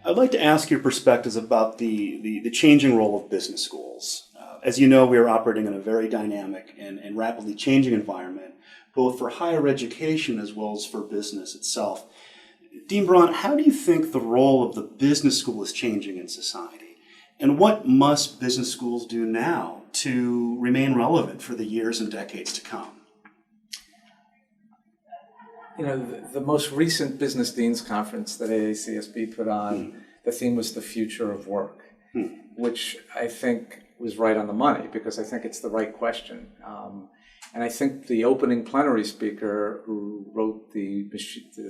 I'd like to ask your perspectives about the changing role of business schools. As you know, we are operating in a very dynamic and rapidly changing environment, both for higher education as well as for business itself. Dean Braun, how do you think the role of the business school is changing in society? And what must business schools do now to remain relevant for the years and decades to come? You know, the most recent Business Deans Conference that AACSB put on, the theme was the future of work, which I think was right on the money, because I think it's the right question. And I think the opening plenary speaker who wrote the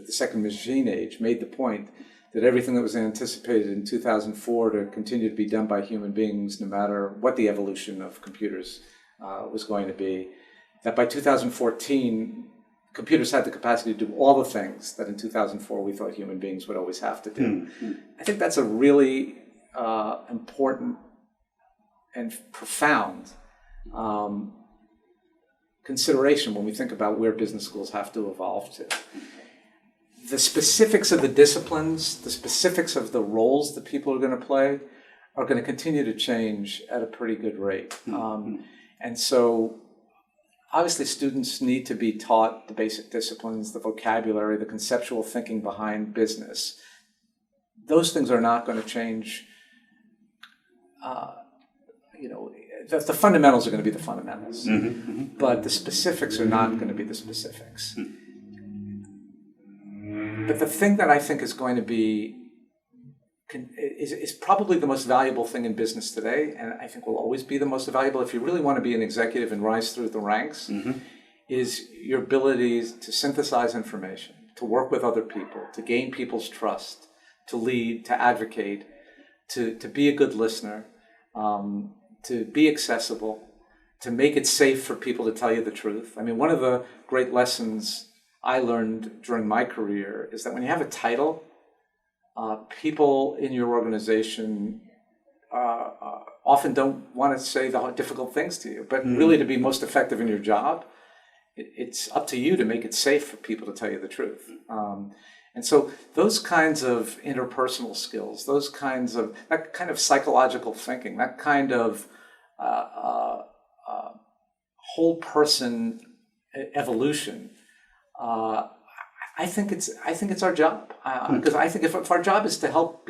Second Machine Age made the point that everything that was anticipated in 2004 to continue to be done by human beings, no matter what the evolution of computers was going to be, that by 2014, computers had the capacity to do all the things that in 2004 we thought human beings would always have to do. I think that's a really important and profound consideration when we think about where business schools have to evolve to. The specifics of the disciplines, the specifics of the roles that people are going to play are going to continue to change at a pretty good rate. And so obviously students need to be taught the basic disciplines, the vocabulary, the conceptual thinking behind business. Those things are not going to change. The fundamentals are going to be the fundamentals, but the specifics are not going to be the specifics. But the thing that I think is going to be, is probably the most valuable thing in business today, and I think will always be the most valuable if you really want to be an executive and rise through the ranks, is your ability to synthesize information, to work with other people, to gain people's trust, to lead, to advocate, to be a good listener, to be accessible, to make it safe for people to tell you the truth. I mean, one of the great lessons I learned during my career is that when you have a title, people in your organization often don't want to say the difficult things to you, but really to be most effective in your job, it's up to you to make it safe for people to tell you the truth. And so those kinds of interpersonal skills, that kind of psychological thinking, that kind of whole person evolution, I think it's our job, because I think if our job is to help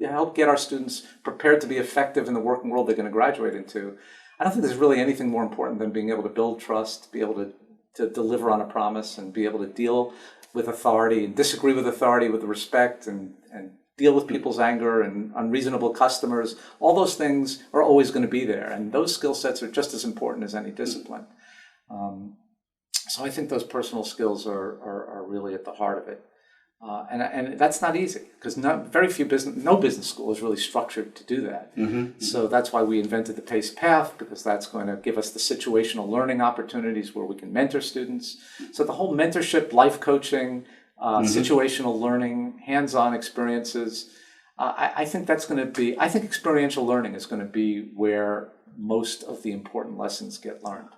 help get our students prepared to be effective in the working world they're going to graduate into, I don't think there's really anything more important than being able to build trust, be able to deliver on a promise, and be able to deal with authority and disagree with authority with respect, and deal with people's anger and unreasonable customers. All those things are always going to be there, and those skill sets are just as important as any discipline. So I think those personal skills are really at the heart of it. And that's not easy, because no business school is really structured to do that. So that's why we invented the PACE path, because that's going to give us the situational learning opportunities where we can mentor students. So the whole mentorship, life coaching, situational learning, hands-on experiences, I think experiential learning is going to be where most of the important lessons get learned.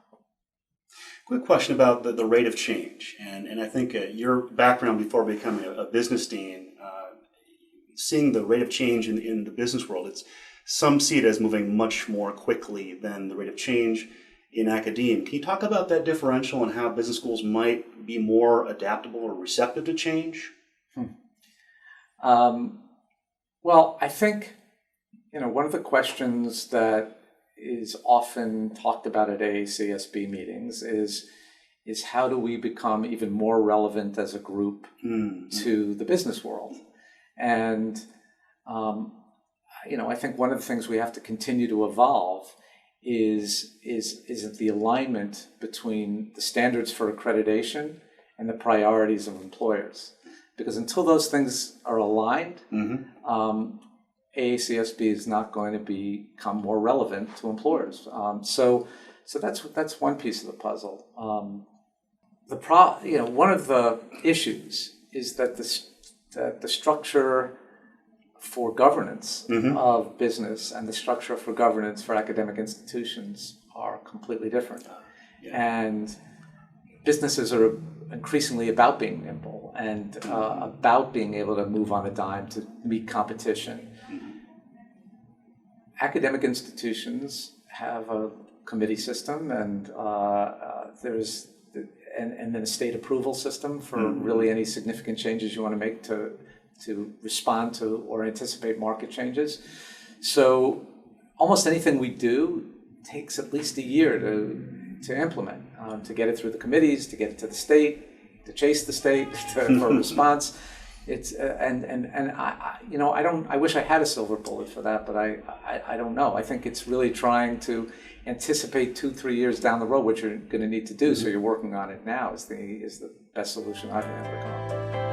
Quick question about the rate of change, and I think your background before becoming a business dean, seeing the rate of change in the business world, some see it as moving much more quickly than the rate of change in academia. Can you talk about that differential and how business schools might be more adaptable or receptive to change? Well, I think one of the questions that is often talked about at AACSB meetings is how do we become even more relevant as a group to the business world? And I think one of the things we have to continue to evolve is the alignment between the standards for accreditation and the priorities of employers. Because until those things are aligned, AACSB is not going to become more relevant to employers. So that's one piece of the puzzle. One of the issues is that the structure for governance of business and the structure for governance for academic institutions are completely different. And businesses are increasingly about being nimble and about being able to move on a dime to meet competition. Academic institutions have a committee system, and and then a state approval system for really any significant changes you want to make to respond to or anticipate market changes. So almost anything we do takes at least a year to implement, to get it through the committees, to get it to the state, to chase the state for a response. It's I wish I had a silver bullet for that, but I don't know. I think it's really trying to anticipate 2-3 years down the road what you're going to need to do. So you're working on it now is the best solution I've ever come up with.